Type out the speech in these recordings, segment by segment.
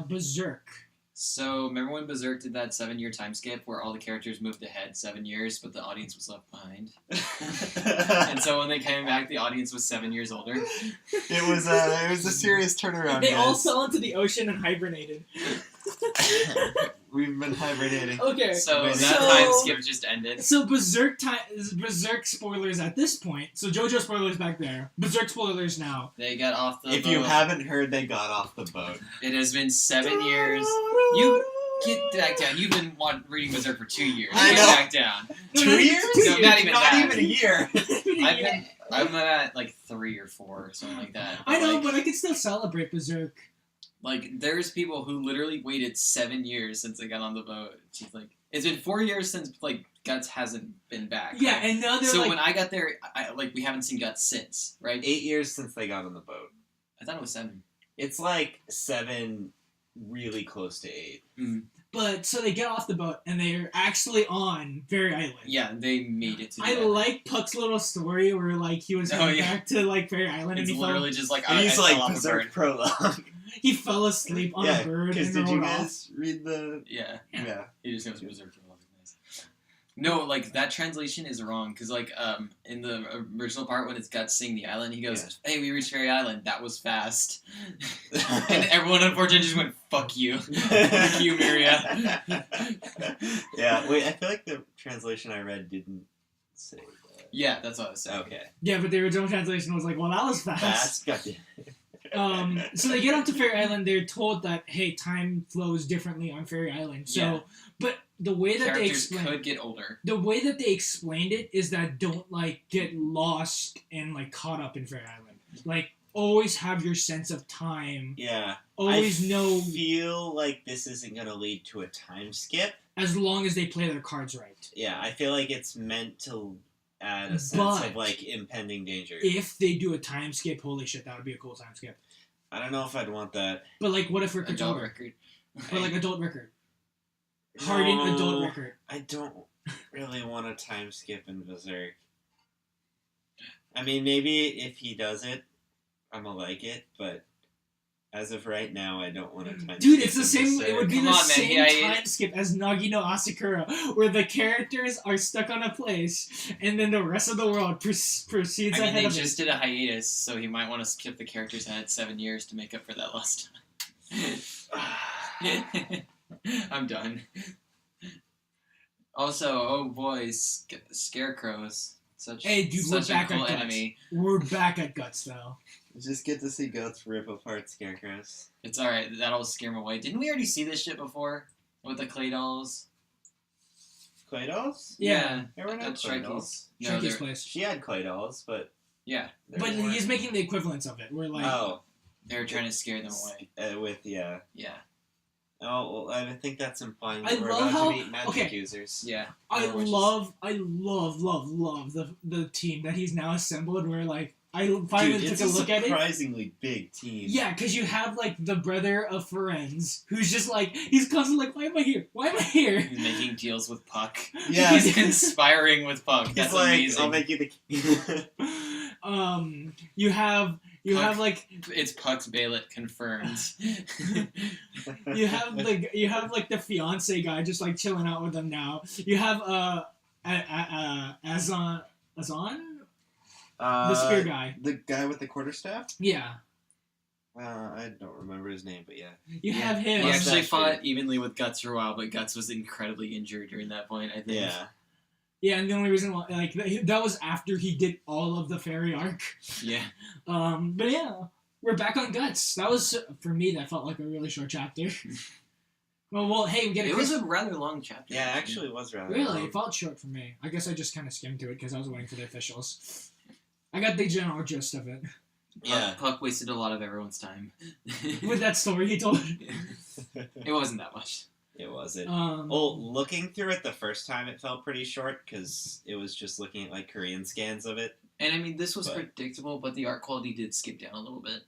Berserk. So, remember when Berserk did that 7-year time skip where all the characters moved ahead 7 years, but the audience was left behind? And so when they came back, the audience was 7 years older. It was a serious turnaround. They all guys. fell into the ocean and hibernated. We've been hibernating. Okay. So that time skip just ended. So Berserk spoilers at this point. So JoJo spoilers back there. Berserk spoilers now. They got off the If boat. you haven't heard, they got off the boat. It has been 7 years. You get back down. You've been reading Berserk for 2 years. I Get know. back down. 2 years? No, not even that. even a year. I'm at like 3 or 4 or something like that. I know, like, but I can still celebrate Berserk. Like, there's people who literally waited 7 years since they got on the boat. She's like, it's been 4 years since, like, Guts hasn't been back. Yeah, right? and now they're So like... when I got there, we haven't seen Guts since, right? 8 years since they got on the boat. I thought it was 7. It's like 7, really close to 8. Mm-hmm. But, so they get off the boat, and they're actually on Fairy Island. Yeah, they made it to the I island. like Puck's little story where, like, he was going back to, like, Fairy Island, It's and he literally just like, He's I like fell off a Berserk bird. prologue. He fell asleep on a bird because and did you rode off. guys read the... Yeah. Yeah. He just goes Berserk for 11 days. No, like, that translation is wrong, because, like, in the original part when it's Guts seeing the island, he goes, hey, we reached Fairy Island. That was fast. And everyone, unfortunately, just went, fuck you. Fuck you, Miria. Yeah, wait, I feel like the translation I read didn't say that. Yeah, that's what I was saying. Okay. Yeah, but the original translation was like, well, that was fast. Fast? Gotcha. So they get onto Fairy Island. They're told that, hey, time flows differently on Fairy Island. So, Yeah. but the way that Characters they explain, could get older. the way that they explained it is that don't like get lost and like caught up in Fairy Island. Like always have your sense of time. Yeah. Always know I feel like this isn't going to lead to a time skip. as long as they play their cards right. Yeah, I feel like it's meant to add a sense But of, like, impending danger. if they do a time skip, holy shit, that would be a cool time skip. I don't know if I'd want that. But like, what if Rick Adult Adult record. or like adult record? Hardened No, adult record. I don't really want a time skip in Berserk. I mean, maybe if he does it, I'm gonna like it, but as of right now, I don't want a time skip. Dude, it's the in same. Berserk. It would be Come the on, man, same yeah, time skip as Nagi no Asakura, where the characters are stuck on a place, and then the rest of the world proceeds I mean, ahead they of just did a hiatus, so he might want to skip the characters ahead 7 years to make up for that lost time. I'm done. Also, oh boys, scarecrows. Hey, dude, we're such a back cool at enemy. Guts. We're back at Guts, though. Just get to see Guts rip apart scarecrows. It's alright, that'll scare him away. Didn't we already see this shit before? With the clay dolls? Clay dolls? Yeah. There were no At clay Shrike's. dolls. No, Shrike's they're- place. She had clay dolls, but... yeah, there But weren't. he's making the equivalence of it. We're like, Oh. they were trying to scare them away. With, yeah. Yeah, Oh, well, I think that's implying I that we're love about how- to meet magic okay. users. yeah. I which is- love the team that he's now assembled. Where like I finally Dude, took it's a look at it. surprisingly big team. Yeah, because you have like the brother of Ferenz, who's just like he's constantly like, why am I here? Why am I here? He's making deals with Puck. Yeah. He's conspiring with Puck. He's That's like, amazing. I'll make you the... You have Puck. like It's Puck's Baelet confirmed. you have like the fiance guy just like chilling out with them now. You have Azon, the spear guy. The guy with the quarterstaff? Yeah, I don't remember his name, but yeah. you have him. He What's actually that fought shit? evenly with Guts for a while, but Guts was incredibly injured during that point, I think. Yeah. Yeah, and the only reason why, like, that was after he did all of the fairy arc. Yeah. But yeah, we're back on Guts. That was, for me, that felt like a really short chapter. well, hey, we get a It was a rather long chapter. Yeah, actually it was rather Really? long. It felt short for me. I guess I just kind of skimmed through it because I was waiting for the officials. I got the general gist of it. Yeah. Puck wasted a lot of everyone's time. With that story he told. It wasn't that much. It wasn't. Um, Well, looking through it the first time, it felt pretty short because it was just looking at like Korean scans of it. And I mean, this was But- predictable, but the art quality did skip down a little bit.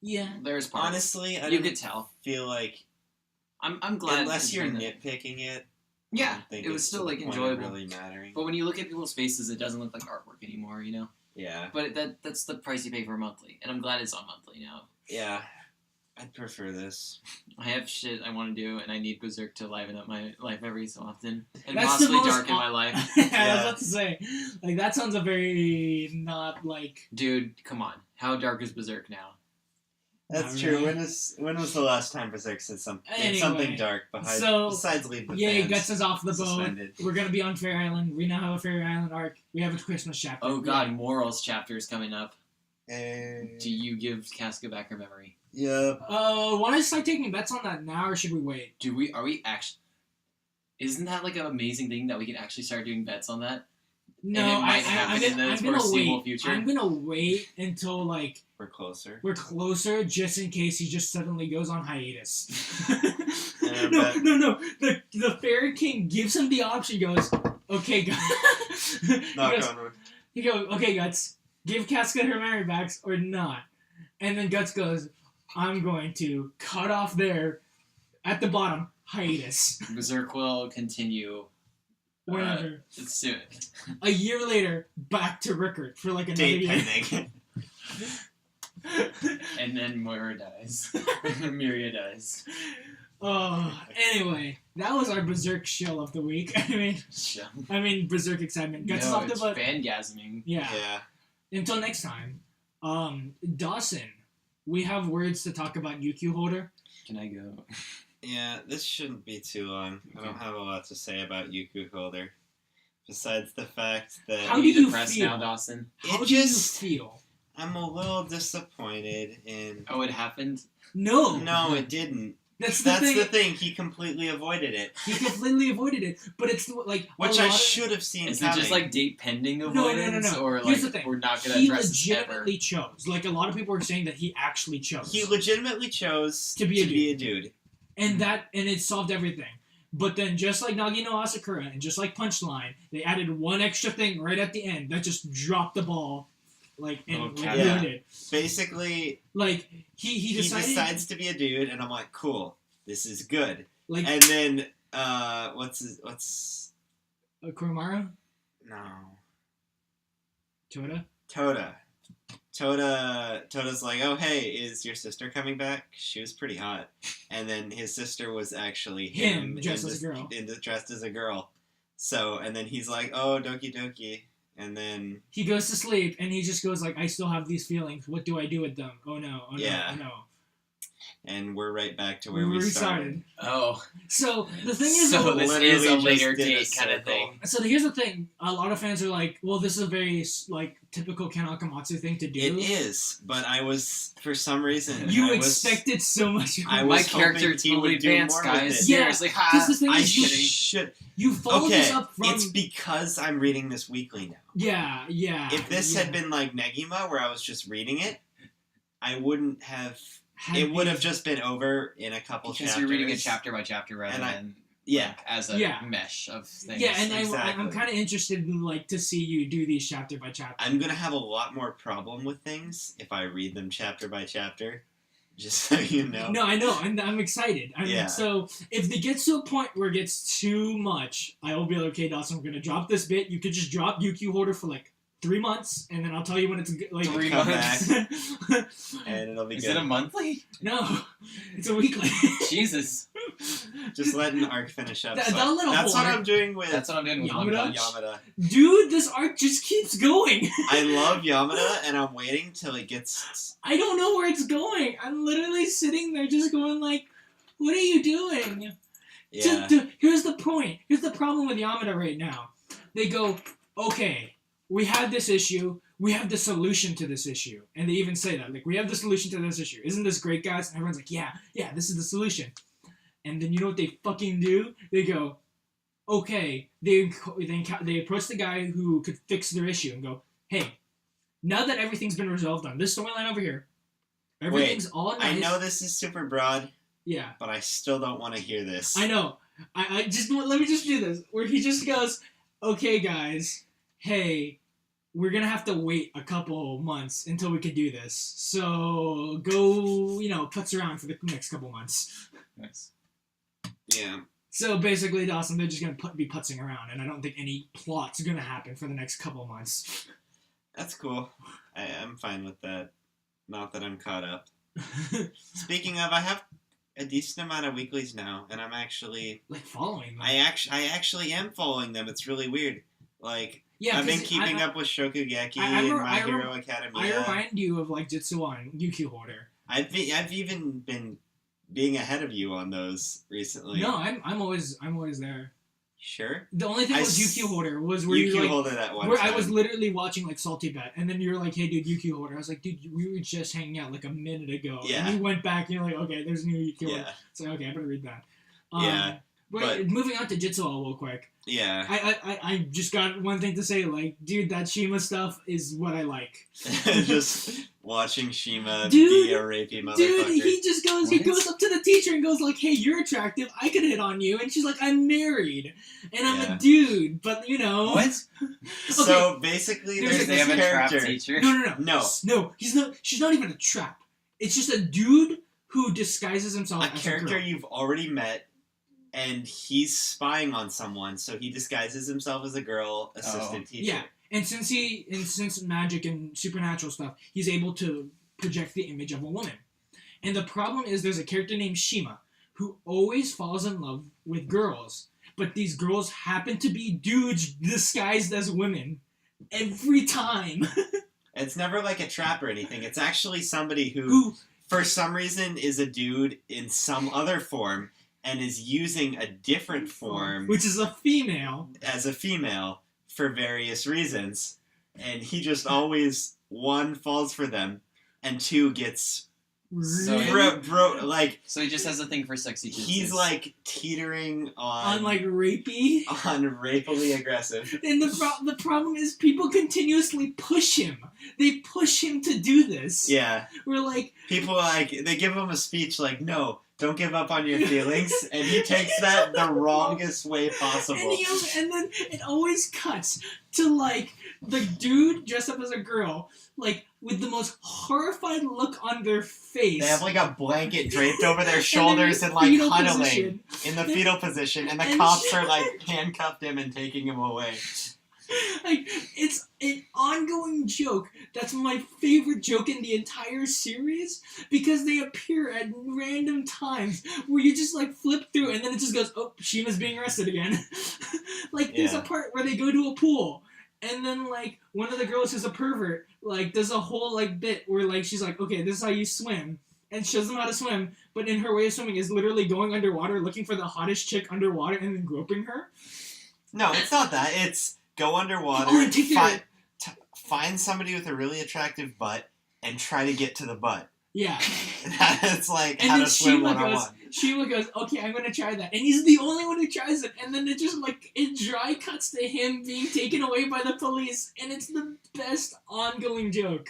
yeah. There's parts. Honestly, I you don't could tell. feel like I'm glad. unless it's you're been that- nitpicking it, I Yeah, don't think it was it's still to the like point of enjoyable. really mattering. But when you look at people's faces, it doesn't look like artwork anymore, you know. Yeah, But that's the price you pay for monthly, and I'm glad it's on monthly now. yeah. I'd prefer this. I have shit I want to do, and I need Berserk to liven up my life every so often, and That's the possibly most darken my life. I was about to say, like, that sounds a very not like. Dude, come on. How dark is Berserk now? That's Not true. really. When was the last time Berserk said something Anyway, dark besides leave the Yay, fans Guts is off the boat. suspended? We're gonna be on Fair Island. We now have a Fair Island arc. We have a Christmas chapter. Oh god, Morals chapter is coming up. Hey. Do you give Casca back her memory? Yep. Want to start taking bets on that now, or should we wait? Are we actually... Isn't that like an amazing thing that we can actually start doing bets on that? No, And it might I'm happen in the gonna foreseeable wait. future? I'm gonna wait until like We're closer. we're closer, just in case he just suddenly goes on hiatus. Yeah, no. The Fairy King gives him the option. He goes, okay, guys. He goes, okay, Guts, give Casca her memory back or not. And then Guts goes, I'm going to cut off there at the bottom hiatus. Berserk will continue Whatever. soon. A year later, back to Rickard for like another Date year. pending. And then Moira dies. Miria dies. Anyway, that was our Berserk shill of the week. I mean Berserk excitement. Guts is No, off the it's butt. fangasming. Yeah. Yeah. Until next time, Dawson, we have words to talk about UQ Holder. Can I go? Yeah, this shouldn't be too long. I Okay. don't have a lot to say about Yuku Holder. Besides the fact that How Are do you you depressed feel? now, Dawson? How It do just- you feel? I'm a little disappointed in... Oh, it happened? No. No, it didn't. That's the That's thing. the thing. He completely avoided it. He completely avoided it, but it's like Which a I lot of- should have seen Is it coming. just like date pending No. avoidance? Or Here's like the thing. we're not going to He address this ever? legitimately chose. Like a lot of people are saying that he actually chose. He legitimately chose To be a dude. and it solved everything. But then, just like Nagi no Asakura and just like Punchline, they added one extra thing right at the end that just dropped the ball, like and Little like, caveat. ruined it. Basically, Like he he decided decides to be a dude, and I'm like, cool, this is good. like And then, what's Kuromaru, no, Toda. Toda's like, oh hey, is your sister coming back? She was pretty hot. And then his sister was actually Him, dressed as a girl. Dressed as a girl. So, and then he's like, oh, doki doki. And then, He goes to sleep and he just goes like, I still have these feelings. What do I do with them? Oh no, Yeah. oh no. and we're right back to where we started. Oh. So the thing is, So this literally is a just later did a date kind of circle. thing. so here's the thing. A lot of fans are like, well, this is a very like typical Ken Akamatsu thing to do. It is, but I was, for some reason, You I was, expected so much. I My was character hoping he totally would do advanced, more with guys. it. Yeah, Seriously, because the thing I is, you should. you followed Okay, this up from it's because I'm reading this weekly now. yeah. If this had been like Negima, where I was just reading it, I wouldn't have. It would have just been over in a couple because chapters. you're reading it chapter by chapter rather And than Yeah. like, as a Yeah. mesh of things. Yeah, and I'm Exactly. kind of interested in like to see you do these chapter by chapter. I'm gonna have a lot more problem with things if I read them chapter by chapter. Just so you know. No, I know, and I'm excited. Yeah. So if it gets to a point where it gets too much, I will be like, okay, Dawson, we're gonna drop this bit. You could just drop UQ Holder for like 3 months, and then I'll tell you when it's like 3 Come months. And it'll be Is good. it a monthly? No, it's a weekly. Jesus. Just let an arc finish up. That So little that's what arc- I'm doing with That's what I'm doing with Yamada? One Punch. Yamada. Dude, this arc just keeps going. I love Yamada, and I'm waiting till it gets. I don't know where it's going. I'm literally sitting there just going like, what are you doing? Yeah. Here's the point. Here's the problem with Yamada right now. They go, okay, we had this issue. We have the solution to this issue. And they even say that. Like, we have the solution to this issue. Isn't this great, guys? And everyone's like, yeah, this is the solution. And then you know what they fucking do? They go, okay. They approach the guy who could fix their issue and go, hey, now that everything's been resolved on this storyline over here, everything's all nice. I know this is super broad, Yeah. but I still don't want to hear this. I know. I just let me just do this. Where he just goes, okay, guys, hey, we're gonna have to wait a couple months until we can do this. So go, putz around for the next couple months. Nice. Yeah. So basically, Dawson, they're just gonna be putzing around, and I don't think any plot's gonna happen for the next couple months. That's cool. I'm fine with that. Not that I'm caught up. Speaking of, I have a decent amount of weeklies now, and I'm actually like following them. I actually am following them. It's really weird. Like Yeah, I've been keeping up with Shokugeki and My Hero Academia. I remind you of like Jitsu Wa and Yuki Hoarder. I've even been being ahead of you on those recently. No, I'm always there. Sure. The only thing with Yuki Hoarder was where Yuki you like Hoarder that one where time. I was literally watching like Salty Bet, and then you're like, "Hey, dude, Yuki Hoarder." I was like, "Dude, we were just hanging out like a minute ago." Yeah. And you went back, and you're like, "Okay, there's new Yuki Hoarder." Yeah. So okay, I better read that. Yeah. But moving on to Jitsu Wa real quick. Yeah. I just got one thing to say, like, dude, that Shima stuff is what I like. Just watching Shima Dude, be a rapey motherfucker. Dude, he goes up to the teacher and goes like, "Hey, you're attractive. I could hit on you." And she's like, "I'm married, and I'm a dude, but you know." What? So basically, there's they this have a trap character. teacher. No. He's not. She's not even a trap. It's just a dude who disguises himself A as character a girl. you've already met, and he's spying on someone, so he disguises himself as a girl assistant teacher. Yeah, and since magic and supernatural stuff, he's able to project the image of a woman. And the problem is, there's a character named Shima who always falls in love with girls, but these girls happen to be dudes disguised as women every time. It's never like a trap or anything. It's actually somebody who, for some reason, is a dude in some other form and is using a different form, which is a female, as a female for various reasons. And he just always, one, falls for them, and two, gets So so he just has a thing for sexy kids. he's like teetering on like rapey, on rapily aggressive. And the problem is people continuously push him. They push him to do this. Yeah. We're like, people they give him a speech like, "No, don't give up on your feelings," and he takes that the wrongest way possible. And then it always cuts to like the dude dressed up as a girl, like with the most horrified look on their face. They have like a blanket draped over their shoulders and like huddling in the fetal position, and the cops are like handcuffed him and taking him away. Like, it's an ongoing joke. That's my favorite joke in the entire series, because they appear at random times where you just like flip through and then it just goes, "Oh, Shima's being arrested again." Like, there's a part where they go to a pool and then like one of the girls who's a pervert like does a whole like bit where like she's like, "Okay, this is how you swim," and shows them how to swim, but in her way of swimming is literally going underwater looking for the hottest chick underwater and then groping her. No, it's not that. It's go underwater, find somebody with a really attractive butt, and try to get to the butt. Yeah. It's like how to swim 101. Shima goes, "Okay, I'm gonna try that," and he's the only one who tries it. And then it just like it dry cuts to him being taken away by the police, and it's the best ongoing joke.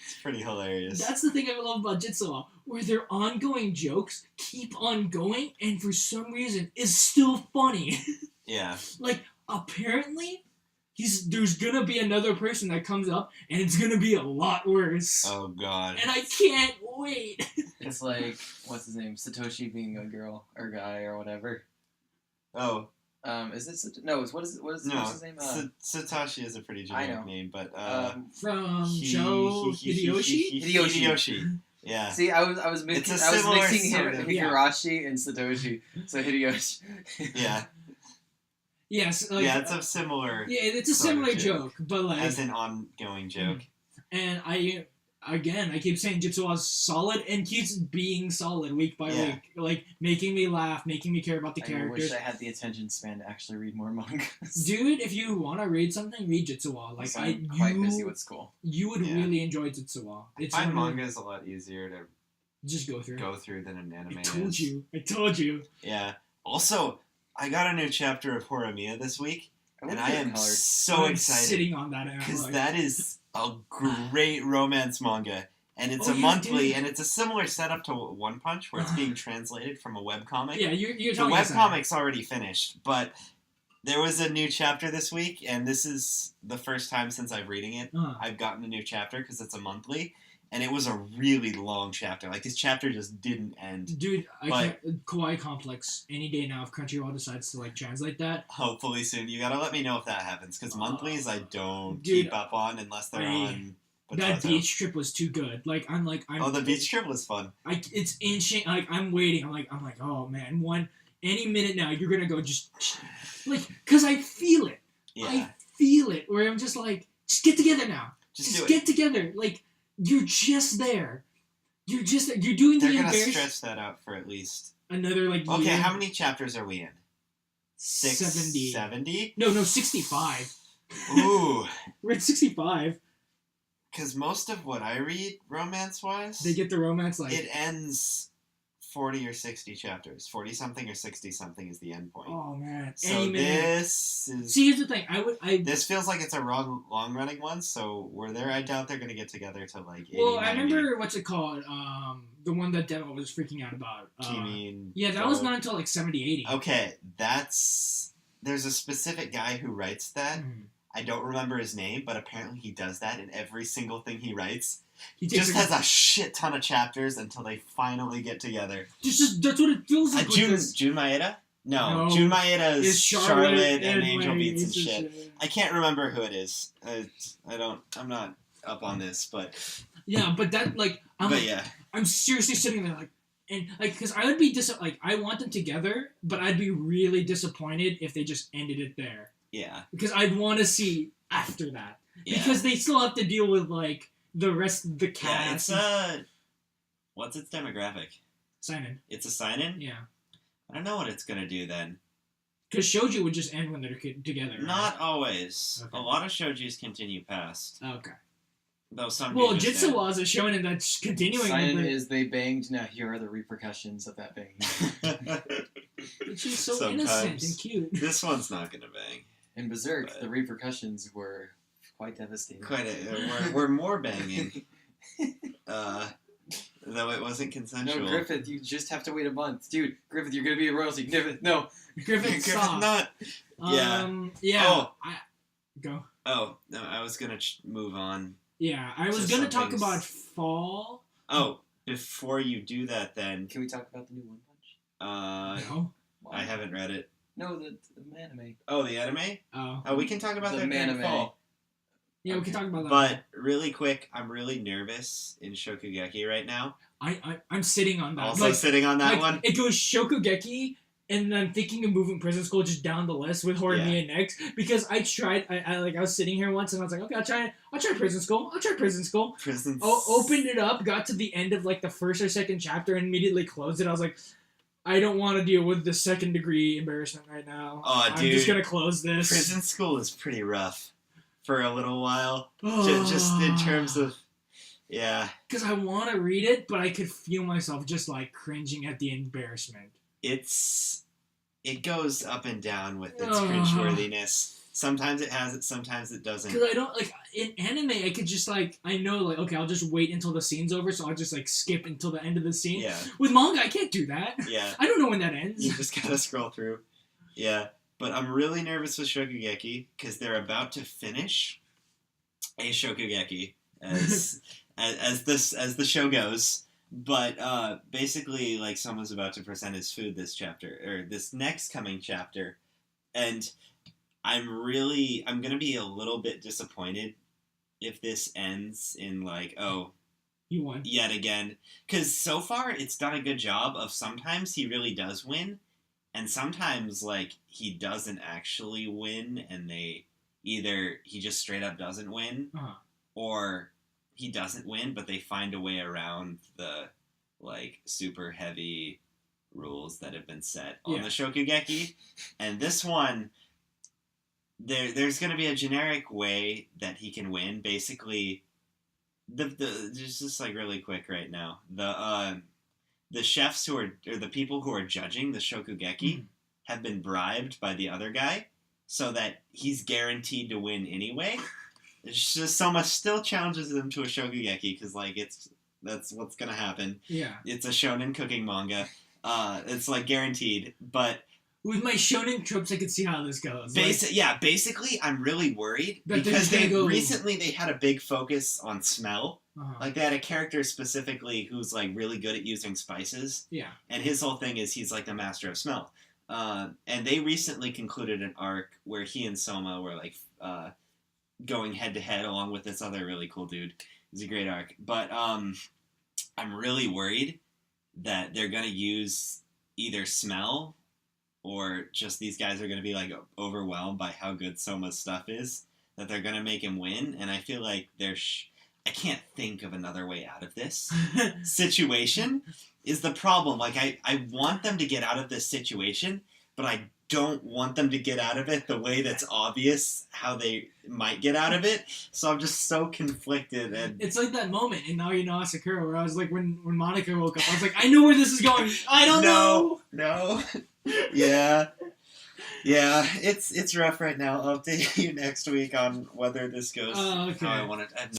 It's pretty hilarious. That's the thing I love about Jitsu Wa, where their ongoing jokes keep on going, and for some reason is still funny. Yeah. Like apparently. There's gonna be another person that comes up, and it's gonna be a lot worse. Oh god. And I can't wait. It's like, what's his name? Satoshi being a girl or guy or whatever. Oh. Is it what's his name? Satoshi is a pretty generic name, but from Hideyoshi? Hideyoshi. Yeah. See, I was mixing Higurashi and Satoshi. So Hideyoshi. Yeah. Yes. Like, yeah, it's a similar. Yeah, it's a similar joke, but like as an ongoing joke. And I keep saying Jitsu Wa's solid and keeps being solid week by week, like making me laugh, making me care about the characters. I wish I had the attention span to actually read more mangas. Dude, if you want to read something, read Jitsu Wa. Like I'm quite busy with school. You would really enjoy Jitsu Wa. I find manga is a lot easier to just go through than an anime. I told you. Yeah. Also, I got a new chapter of Horimiya this week, and I am so excited. Sitting on that because that is a great romance manga, and it's a monthly, and it's a similar setup to One Punch, where it's being translated from a webcomic. Yeah, you're the webcomic's already finished, but there was a new chapter this week, and this is the first time since I've reading it I've gotten a new chapter because it's a monthly. And it was a really long chapter. Like, this chapter just didn't end. Dude, Kawaii Complex, any day now if Crunchyroll decides to, like, translate that. Hopefully soon. You gotta let me know if that happens, because monthlies I don't keep up on unless they're on That beach trip was too good. I'm the beach trip was fun. It's insane. Like, I'm waiting. I'm like, oh man, any minute now you're gonna go just like, cause I feel it. Yeah. I feel it. Where I'm just like, just get together now. Just get together. Like, you're just there. You're doing They're the gonna stretch that out for at least another like year. Okay, how many chapters are we in? 70. 70? No, 65. Ooh. We're at 65. Because most of what I read, romance-wise, they get the romance like it ends 40 or 60 chapters. 40-something or 60-something is the end point. Oh man! So this is. See, here's the thing. This feels like it's a long-running one. So I doubt they're gonna get together to like. 80, well, 90. I remember what's it called? The one that Demo was freaking out about. Yeah, that was not until like 70, 80. Okay, there's a specific guy who writes that. Mm. I don't remember his name, but apparently he does that in every single thing he writes. He just has a shit ton of chapters until they finally get together. Just that's what it feels like. Jun Maeda? No, Jun Maeda is Charlotte and Angel Beats and shit. I can't remember who it is. I'm not up on this, but yeah, but that like I'm seriously sitting there like, and like, because I would be I want them together, but I'd be really disappointed if they just ended it there. Yeah, because I'd want to see after that. Yeah. Because they still have to deal with like the rest of the cast. Yeah, it's what's its demographic? Seinen. It's a seinen? Yeah. I don't know what it's gonna do then. Because shoujo would just end when they're together. Not right? always. Okay. A lot of shoujos continue past. Okay. Though some. Well, Jitsu Wa is a shonen that's continuing. Seinen is they banged. Now here are the repercussions of that banging. She's so innocent and cute. This one's not gonna bang. In Berserk, the repercussions were quite devastating. We're more banging. Though it wasn't consensual. No, Griffith, you just have to wait a month. Dude, Griffith, you're going to be a royalty. Griffith, no. Griffith, stop. Not. Yeah. Oh. Go. Oh, no, I was going to move on. Yeah, I was going to talk about fall. Oh, before you do that then. Can we talk about the new One Punch? No. I haven't read it. No, the anime. Oh, the anime? Oh. We can talk about that during fall. Yeah, we can talk about that. But really quick, I'm really nervous in Shokugeki right now. I'm sitting on that. Also sitting on that one? It goes Shokugeki, and then I'm thinking of moving Prison School just down the list with Horimiya next. Because I tried, I was sitting here once and I was like, okay, I'll try Prison School. Opened it up, got to the end of like the first or second chapter and immediately closed it. I was like, I don't want to deal with the second degree embarrassment right now. Oh, dude. I'm just going to close this. Prison School is pretty rough for a little while. Just in terms of, yeah. Because I want to read it, but I could feel myself just like cringing at the embarrassment. It goes up and down with its cringeworthiness. Sometimes it has it, sometimes it doesn't. Because I don't, like, in anime, I could just, like, I know, like, okay, I'll just wait until the scene's over, so I'll just, like, skip until the end of the scene. Yeah. With manga, I can't do that. Yeah. I don't know when that ends. You just gotta scroll through. Yeah. But I'm really nervous with Shokugeki, because they're about to finish a Shokugeki, as the show goes. But, basically, like, someone's about to present his food this next coming chapter, and I'm gonna be a little bit disappointed if this ends in like, oh, you won yet again. Because so far it's done a good job of sometimes he really does win, and sometimes like he doesn't actually win, and he just straight up doesn't win, or he doesn't win, but they find a way around the like super heavy rules that have been set on the Shokugeki, and this one. There's going to be a generic way that he can win. Basically, just like really quick right now, the chefs or the people who are judging the Shokugeki have been bribed by the other guy, so that he's guaranteed to win anyway. It's just Souma still challenges them to a Shokugeki because like that's what's going to happen. Yeah, it's a shonen cooking manga. It's like guaranteed, but. With my shonen tropes, I could see how this goes. Basically, I'm really worried because recently they had a big focus on smell. Like they had a character specifically who's like really good at using spices. Yeah. And his whole thing is he's like the master of smell. And they recently concluded an arc where he and Souma were like going head to head along with this other really cool dude. It's a great arc. But I'm really worried that they're going to use either smell or just these guys are going to be like overwhelmed by how good Souma's stuff is, that they're going to make him win. And I feel like I can't think of another way out of this situation is the problem. Like, I want them to get out of this situation, but I don't want them to get out of it the way that's obvious how they might get out of it. So I'm just so conflicted. And it's like that moment in Now You Know Asakura where I was like, when Monica woke up, I was like, I know where this is going. I don't know. No. Yeah. Yeah, it's rough right now. I'll update you next week on whether this goes how I want it.